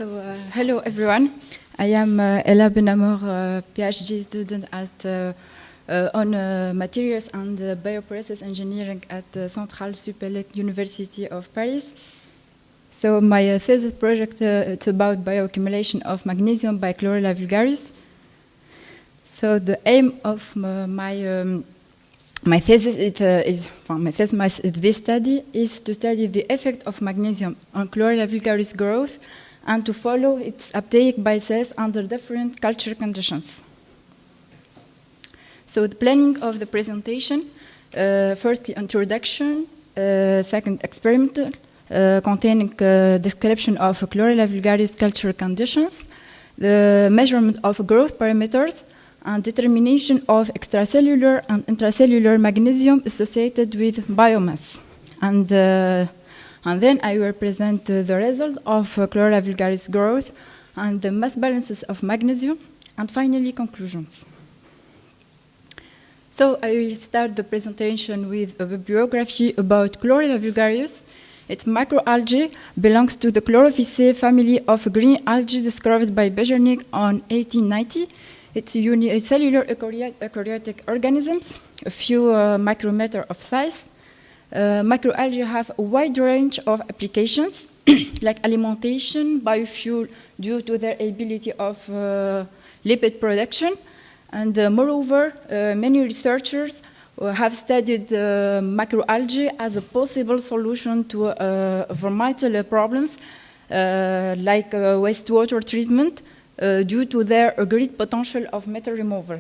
Hello everyone. I am Hela Amor, PhD student at on materials and bioprocess engineering at the Centrale Supélec University of Paris. So my thesis project it's about bioaccumulation of magnesium by Chlorella vulgaris. So the aim of my thesis this study is to study the effect of magnesium on Chlorella vulgaris growth and to follow its uptake by cells under different culture conditions. So the planning of the presentation, first the introduction, second experimental, containing description of Chlorella vulgaris culture conditions, the measurement of growth parameters, and determination of extracellular and intracellular magnesium associated with biomass. And then I will present the result of Chlorella vulgaris growth and the mass balances of magnesium, and finally conclusions. So I will start the presentation with a bibliography about Chlorella vulgaris. Its macroalgae belongs to the Chlorophyceae family of green algae discovered by Bejernik in 1890. It's unicellular eukaryotic organisms, a few micrometer of size. Macroalgae have a wide range of applications, like alimentation, biofuel, due to their ability of lipid production. And moreover, many researchers have studied macroalgae as a possible solution to environmental problems, like wastewater treatment, due to their great potential of metal removal.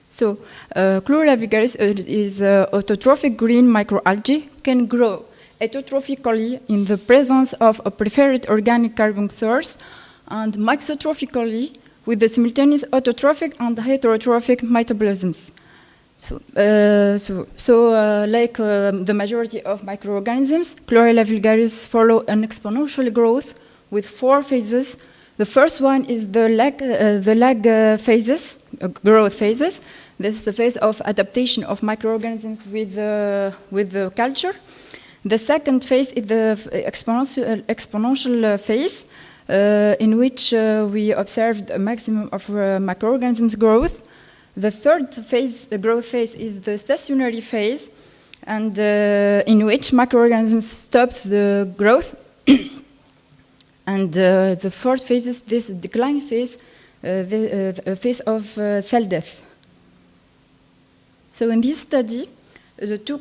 So, Chlorella vulgaris is autotrophic green microalgae, can grow heterotrophically in the presence of a preferred organic carbon source, and mixotrophically with the simultaneous autotrophic and heterotrophic metabolisms. Like the majority of microorganisms, Chlorella vulgaris follow an exponential growth with 4 phases. The first one is the lag phases, growth phases. This is the phase of adaptation of microorganisms with the culture. The second phase is the exponential phase, in which we observed a maximum of microorganisms growth. The third phase, the growth phase, is the stationary phase, and in which microorganisms stop the growth. And the fourth phase is this decline phase, the phase of cell death. So in this study, the two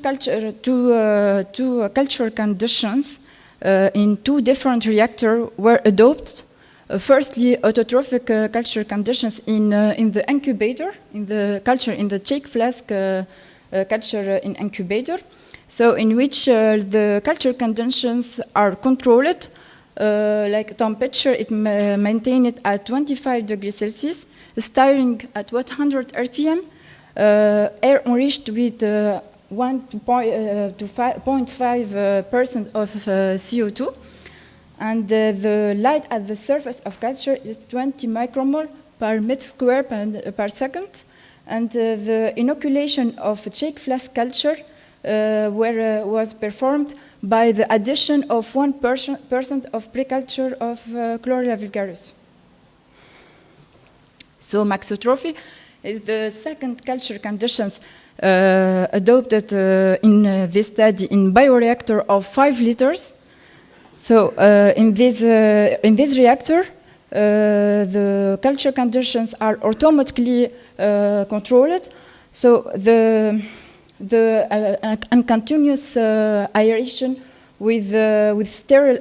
culture conditions in 2 different reactors were adopted. Firstly, autotrophic culture conditions in the incubator, in the culture in the shake flask culture in incubator. So in which the culture conditions are controlled, like temperature, it maintained at 25 degrees Celsius, stirring at 100 RPM, air enriched with 1 to 0.5% of CO2, and the light at the surface of culture is 20 micromole per meter square per second, and the inoculation of shake flask culture was performed by the addition of 1% of preculture of Chlorella vulgaris. So mixotrophy is the second culture conditions adopted in this study in bioreactor of 5 liters. So in this reactor, the culture conditions are automatically controlled. So the continuous aeration with sterile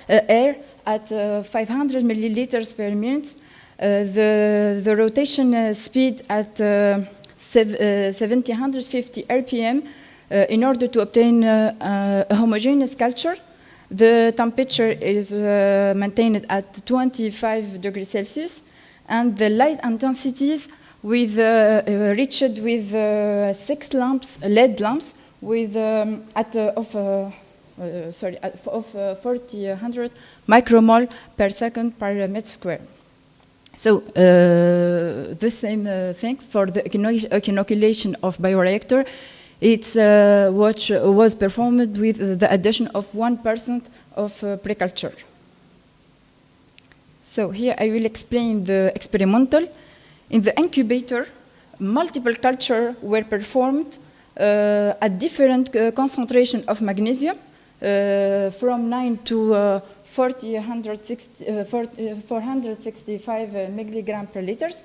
air at 500 milliliters per minute. The rotation speed at 750 RPM in order to obtain a homogeneous culture. The temperature is maintained at 25 degrees Celsius, and the light intensities with reached with 6 lamps, LED lamps, with of 400 micromole per second per meter square. So the same thing for the inoculation of bioreactor It's what was performed with the addition of 1% of pre-culture. So here I will explain the experimental. In the incubator, multiple cultures were performed at different concentration of magnesium, from 9 to 465 milligram per liters.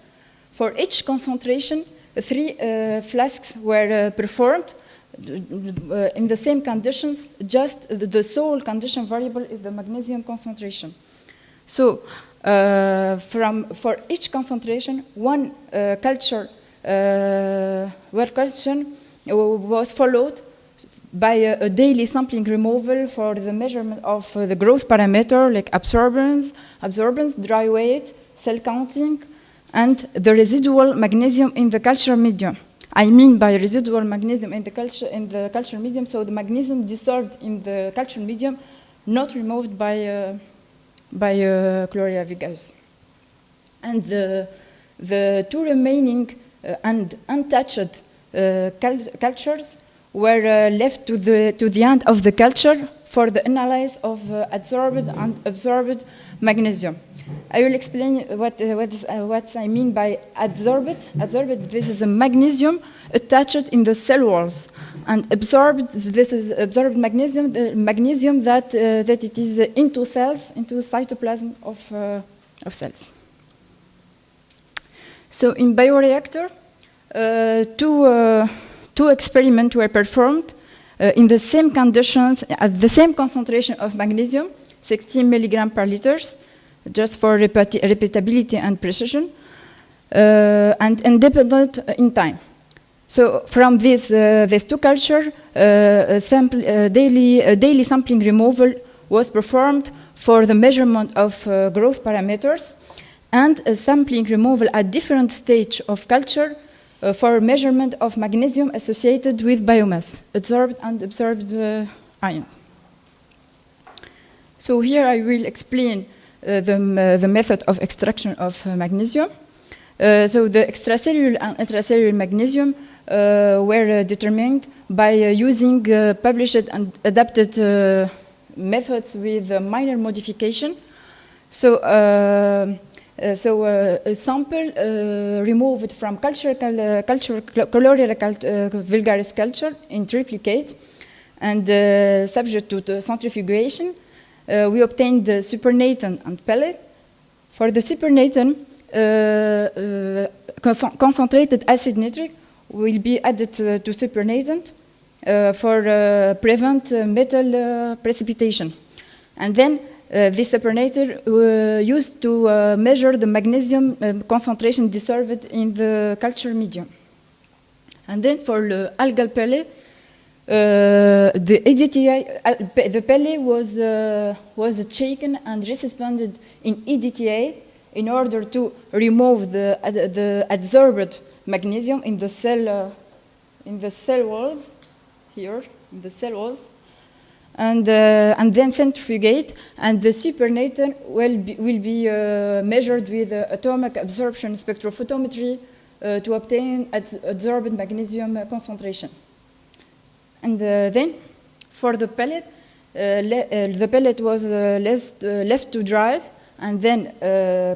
For each concentration, 3 flasks were performed in the same conditions, just the sole condition variable is the magnesium concentration. So for each concentration, one culture was followed by a daily sampling removal for the measurement of the growth parameter like absorbance, dry weight, cell counting, and the residual magnesium in the culture medium. I mean by residual magnesium in the culture medium, so the magnesium dissolved in the culture medium, not removed by Chlorella vulgaris. And the 2 remaining and untouched cultures were left to the end of the culture for the analysis of adsorbed and absorbed magnesium. I will explain what I mean by adsorbed. Adsorbed, this is a magnesium attached in the cell walls, and absorbed, this is absorbed magnesium, the magnesium that it is into cells, into cytoplasm of cells. So in bioreactor, two experiments were performed in the same conditions, at the same concentration of magnesium, 16 milligram per liters, just for repeatability and precision, and independent in time. So from these 2 cultures, daily sampling removal was performed for the measurement of growth parameters, and a sampling removal at different stage of culture for measurement of magnesium associated with biomass, adsorbed and absorbed ions. So here I will explain the method of extraction of magnesium. So the extracellular and intracellular magnesium were determined by using published and adapted methods with minor modification. So a sample removed from Chlorella vulgaris culture in triplicate and subject to the centrifugation, we obtained the supernatant and pellet. For the supernatant, concentrated acid nitric will be added to supernatant for prevent metal precipitation. And then this supernatant used to measure the magnesium concentration dissolved in the culture medium. And then for the algal pellet, the EDTA, the pellet was shaken and resuspended in EDTA in order to remove the adsorbed magnesium in the cell walls here, in the cell walls. And then centrifugate, and the supernatant will be measured with atomic absorption spectrophotometry to obtain adsorbed magnesium concentration. And then, for the pellet, the pellet was left to dry, and then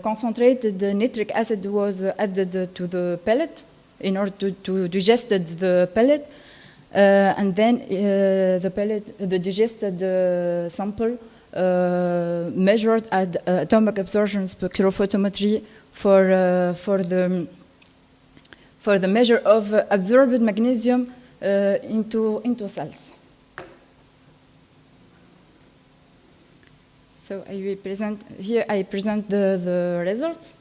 concentrated nitric acid was added to the pellet in order to digest the pellet. And then the digested sample measured at atomic absorption spectrophotometry for the measure of absorbed magnesium into cells. So I present the results.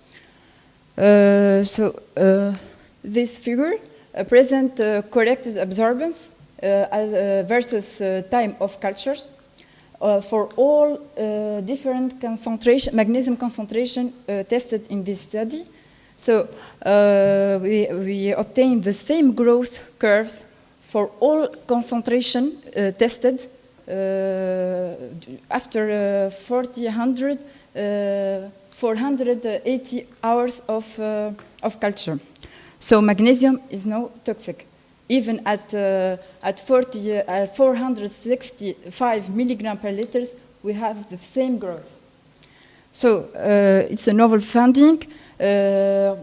This figure present corrected absorbance versus time of cultures for all different magnesium concentration tested in this study. So we obtained the same growth curves for all concentration tested after 480 hours of culture. So magnesium is now toxic. even at 465 milligram per liter, we have the same growth. So it's a novel finding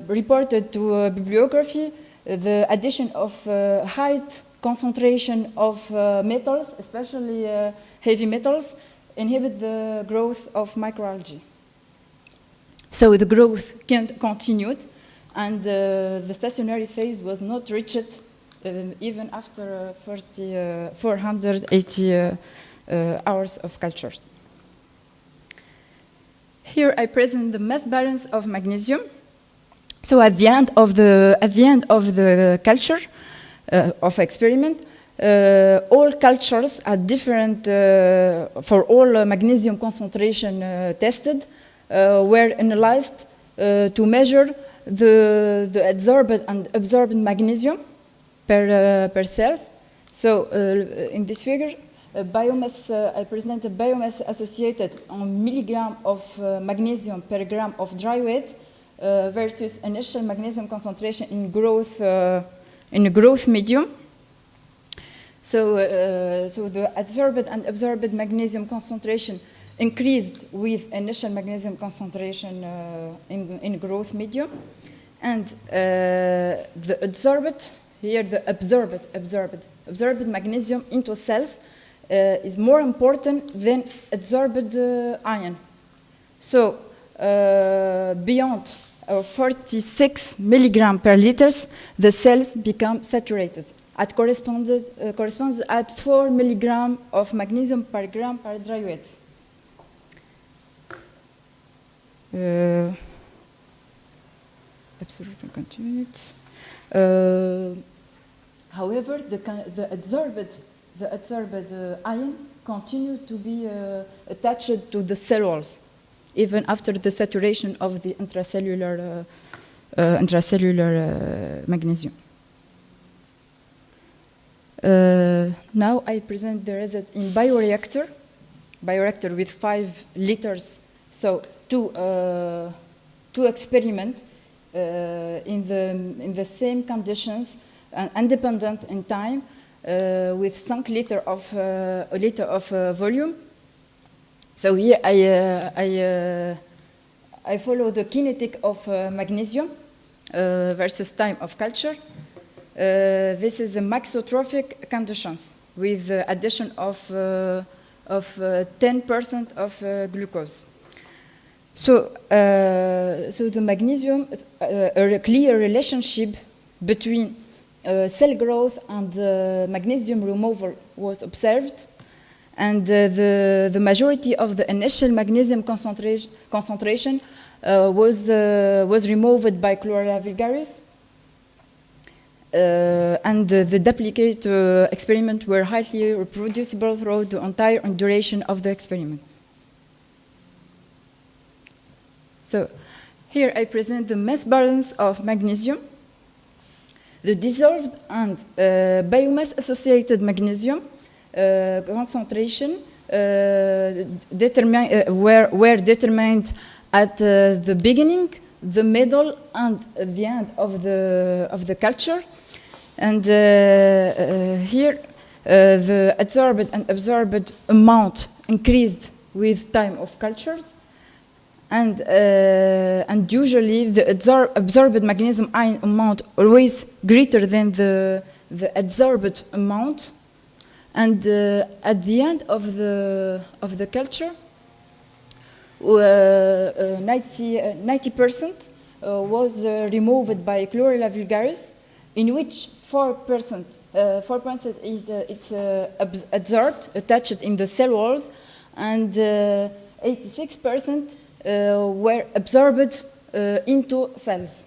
reported to bibliography. The addition of high concentration of metals, especially heavy metals, inhibit the growth of microalgae. So the growth continued, and the stationary phase was not reached even after 480 hours of culture. Here I present the mass balance of magnesium. So at the end of the culture of experiment, all cultures at different for all magnesium concentration tested were analyzed to measure the adsorbed and absorbed magnesium per cells. So in this figure, biomass, I present a biomass associated on milligram of magnesium per gram of dry weight versus initial magnesium concentration in growth medium. So, so the adsorbed and absorbed magnesium concentration increased with initial magnesium concentration in growth medium, and the adsorbed, here the absorbed magnesium into cells is more important than adsorbed ion. So beyond 46 milligram per liters, the cells become saturated. It corresponds at 4 milligram of magnesium per gram per dry weight. Absolutely continued. However, the adsorbed ion continue to be attached to the cell walls, even after the saturation of the intracellular magnesium. Now I present the result in bioreactor with 5 liters. So two experiments in the same conditions, independent in time, with 5 liters of a liter of volume. So here I follow the kinetic of magnesium versus time of culture. This is a maxotrophic conditions with addition of 10% of glucose. So, so the magnesium, a clear relationship between cell growth and magnesium removal was observed, and the majority of the initial magnesium concentration was removed by Chlorella vulgaris. And the duplicate experiment were highly reproducible throughout the entire duration of the experiment. So here I present the mass balance of magnesium. The dissolved and biomass-associated magnesium concentration were determined at the beginning, the middle, and the end of the culture. And here, the adsorbed and absorbed amount increased with time of cultures, and usually the absorbed magnesium ion amount always greater than the adsorbed amount. And at the end of the culture, 90% was removed by Chlorella vulgaris, in which 4% it's adsorbed, attached in the cell walls, and 86% were absorbed into cells.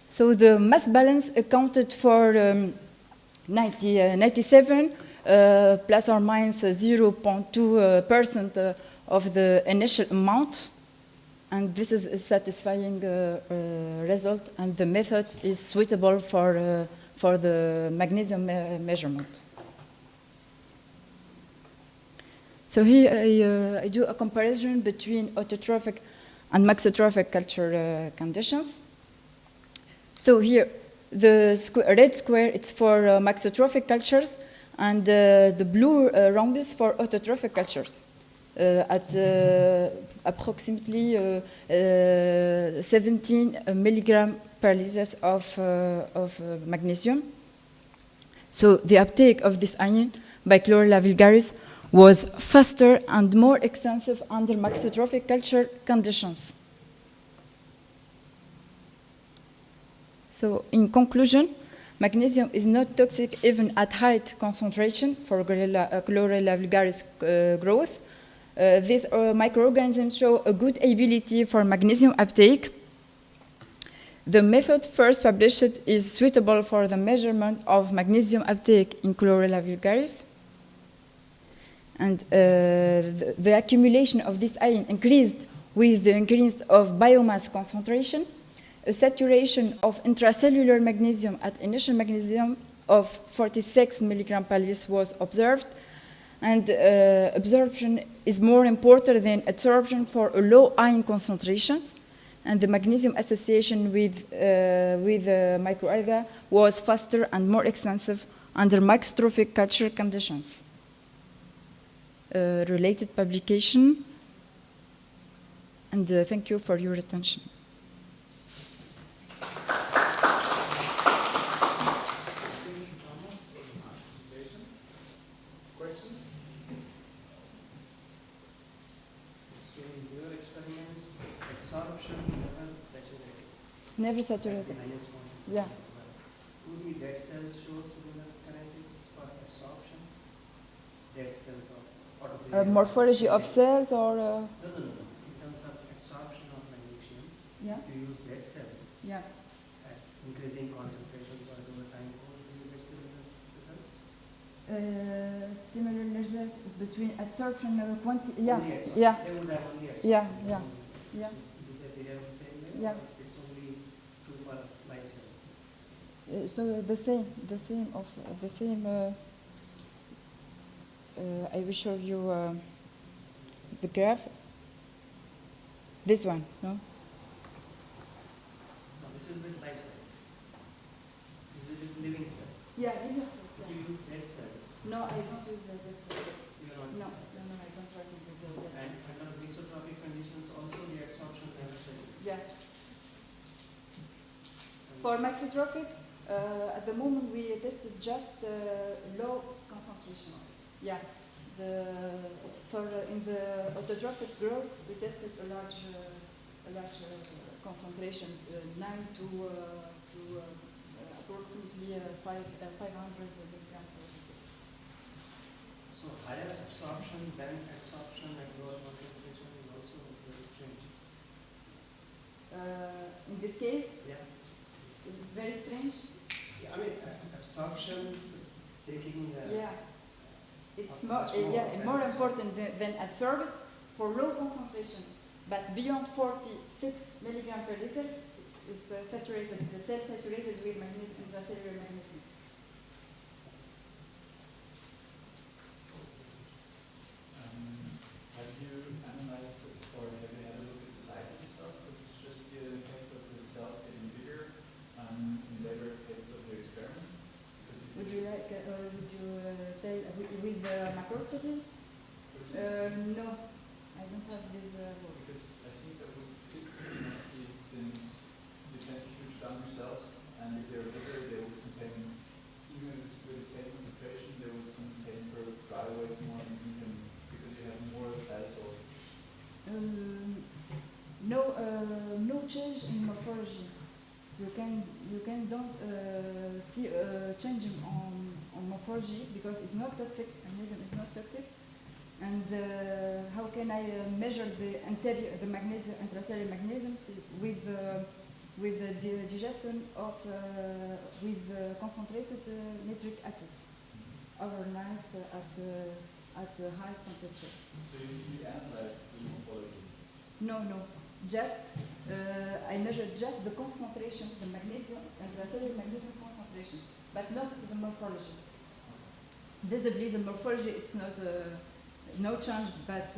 So the mass balance accounted for 97 plus or minus 0.2% of the initial amount. And this is a satisfying result, and the method is suitable for the magnesium measurement. So here I do a comparison between autotrophic and maxotrophic culture conditions. So here The red square, it's for maxotrophic cultures, and the blue rhombus for autotrophic cultures at approximately 17 milligram per liter of magnesium. So the uptake of this ion by Chlorella vulgaris was faster and more extensive under maxotrophic culture conditions. So in conclusion, magnesium is not toxic even at high concentration for Chlorella vulgaris growth. These microorganisms show a good ability for magnesium uptake. The method first published is suitable for the measurement of magnesium uptake in Chlorella vulgaris. And the accumulation of this ion increased with the increase of biomass concentration. A saturation of intracellular magnesium at initial magnesium of 46 milligram per liter was observed. And absorption is more important than adsorption for a low ion concentrations. And the magnesium association with microalgae was faster and more extensive under maxotrophic culture conditions. Related publication. And thank you for your attention. Never saturated. Yeah. Would the dead cells show similar kinetics for absorption? Dead cells of morphology of cells or? No. In terms of absorption of magnesium, yeah. You use dead cells. Yeah. At increasing concentrations or over time course, do you get similar results? Similar results between absorption and quantity. Yeah. Yeah. They would have only absorption. Yeah. Do they behave the same way? Yeah. So the same I will show you the graph. This one, no? No, this is with live cells. This is with living cells. Yeah, living cells. Yeah. You use dead cells. No, I don't use dead cells. You are not. No, I don't work with dead cells. And under mesotrophic conditions, also the absorption never changes. Yeah. For maxotrophic, at the moment we tested just low concentration. Yeah. In the autotrophic growth, we tested a large concentration, 9 to approximately 500 milligrams per liter. So higher absorption than absorption at lower concentration is also very strange. In this case, yeah. It's very strange. Yeah, I mean absorption taking. It's more important than adsorbed for low concentration, but beyond 46 milligram per liter, it's saturated. The cell saturated with magnesium, intracellular magnesium. Have you analyzed this, or have you had a look at the size of the cells? Or it's just the effect of the cells getting bigger in later phases of the experiment? Would you like, would you say with the macroscopy? No, I don't have this. Because I think that would fit pretty nicely since you send huge donor cells, and if they're bigger, they would contain, even if it's with the same concentration, they would contain per dry weight more magnesium because you have more cytosol. No change in morphology. You don't see a change on morphology because it's not toxic. Magnesium is not toxic. And how can I measure the magnesium, intracellular magnesium with the digestion of with concentrated nitric acid overnight at high temperature. So you analyze the morphology? No. Just I measured just the concentration, the magnesium, intracellular magnesium concentration, but not the morphology. Visibly, the morphology it's not no change, but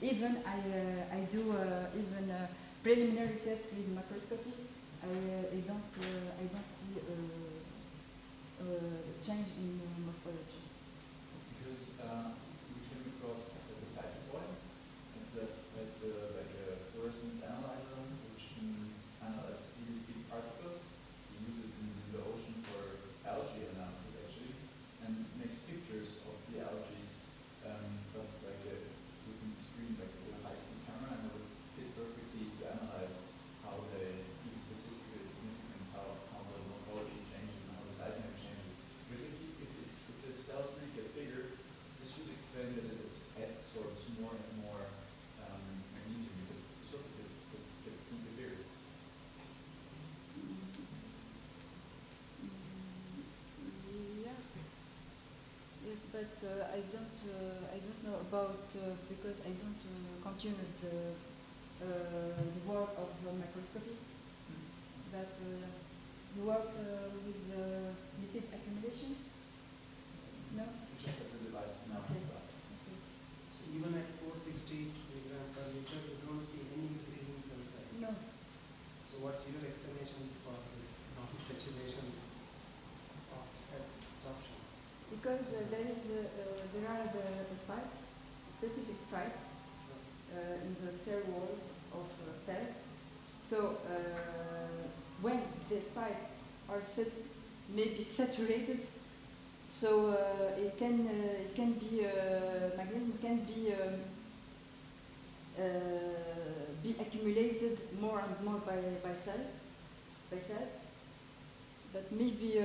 even I do even preliminary test with microscopy, I don't see a change in morphology. Because we came across the cytoploid. It's like a fluorescence analyzer which can analyze really big particles. We use it in the ocean for algae analysis actually, and makes pictures of the algae, but like within the screen, like with a high-speed camera, and it would fit perfectly to analyze how they, even statistically significant, how the morphology changes and how the seismic changes. But if the cells really get bigger, this would explain that it adsorbs more and more magnesium because the surface gets simply bigger. Yeah. Yes, but I don't know about because I don't continue the work of microscopy. That you work with lipid accumulation. No. We just have the device now. Okay. Okay. So even at 460 milligram per liter, you don't see any increase in cell size. No. So what's your explanation for this non-saturation of absorption? Because there are the sites, specific sites in the cell walls of cells. So when the sites are maybe saturated, so it can be magnesium can be accumulated more and more by cells, but maybe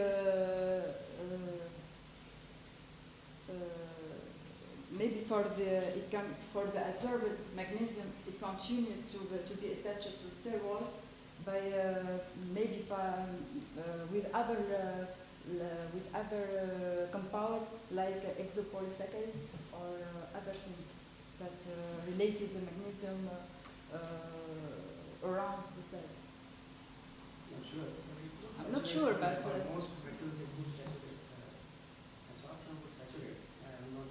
maybe for the absorbed magnesium, it continues to be attached to cell walls by with other compounds like exopolysaccharides or other things that related the magnesium around the cells. Not sure. I'm not sure, but most metals it would saturate. Absorption would saturate. I am not,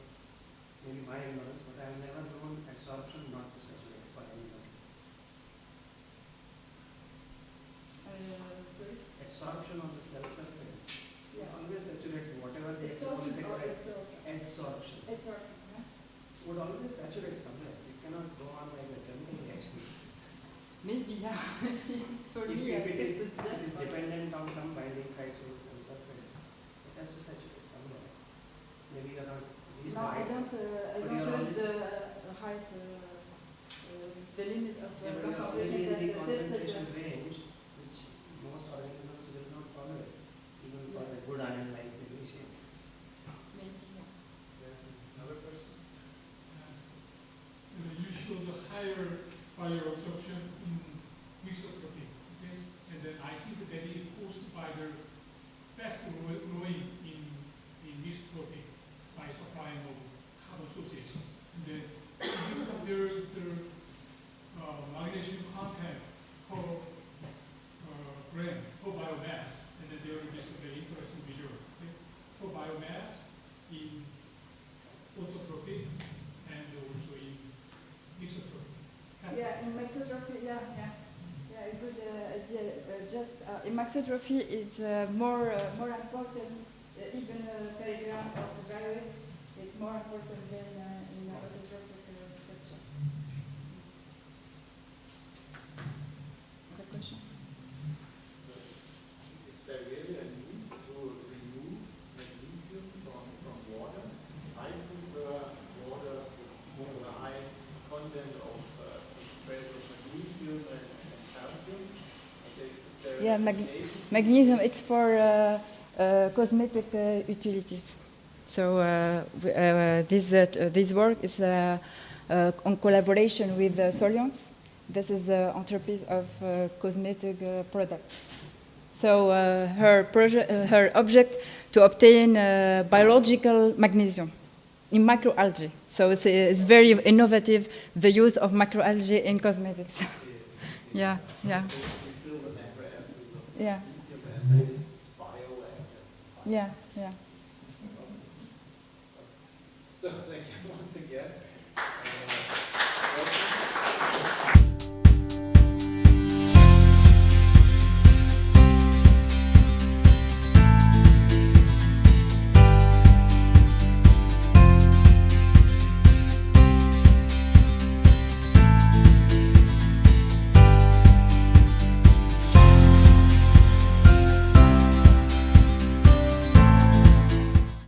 maybe my ignorance, but I have never known absorption not to saturate for anyone. Sorry? Absorption on the cell surface. Yeah. Always saturate whatever the absorption. Yeah. Would always saturate somewhere. It cannot go on like a chemical reaction. Maybe, yeah. For If me, it is just dependent on some binding sites on the cell surface, it has to saturate somewhere. Maybe you are not. No, I don't use the height, the limit of Yeah, but you are already concentration in the that concentration tested. range, which most organisms will not tolerate, even for a good iron like magnesium. Maybe, yeah. Yes. Another question? You show the higher biosorption in mesotrophy, okay? And then I think that is caused by the fast growing in mesotrophy by supplying of carbon sources. And then if you compare the magnesium content per gram, per biomass, and then there is a very interesting visual, okay? Per biomass in autotrophy and also in mesotrophy. Yeah, in mixotrophy, yeah, a good idea. In mixotrophy is more important, even per gram of bioid, it's more important than in autotrophic structure. Other question? Is there really a need to remove magnesium from water? I prefer water with a high content of magnesium and calcium. Is there Yeah, magnesium, it's for cosmetic utilities. So this work is on collaboration with Soliance. This is the entreprise of cosmetic products. So her object to obtain biological magnesium in microalgae. So it's very innovative, the use of microalgae in cosmetics. Yeah. You fill the membranes with Yeah. magnesium and then it's bioactive. Yeah. So, thank you.